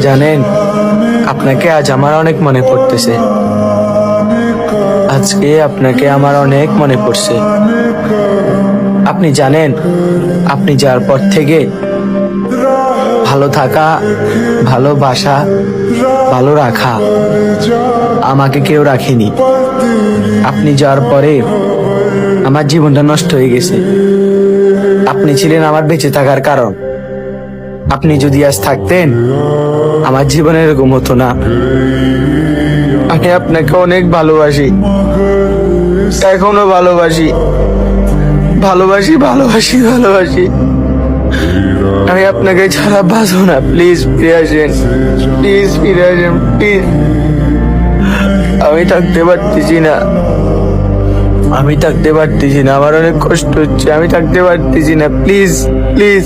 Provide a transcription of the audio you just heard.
জানেন, আপনাকে আজ আমার অনেক মনে পড়তেছে। আজকে আপনাকে আমার অনেক মনে পড়ছে। আপনি জানেন, আপনি যাওয়ার পর থেকে ভালো থাকা, ভালোবাসা, ভালো রাখা আমাকে কেউ রাখেনি। আপনি যাওয়ার পরে আমার জীবনটা নষ্ট হয়ে গেছে। আপনি ছিলেন আমার বেঁচে থাকার কারণ। আপনি যদি আজ থাকতেন, আমার জীবনে এরকম হতো না। আমি আপনাকে অনেক ভালোবাসি, এখনো ভালোবাসি, ভালোবাসি, ভালোবাসি, ভালোবাসি। আমি আপনাকে ছাড়া বাঁচবো না। প্লিজ ফিরে আসেন, প্লিজ ফিরে আসেন, প্লিজ। আমি থাকতে পারতেছি না, আমি থাকতে পারতেছি না। আমার অনেক কষ্ট হচ্ছে, আমি থাকতে পারতেছি না। Please, please.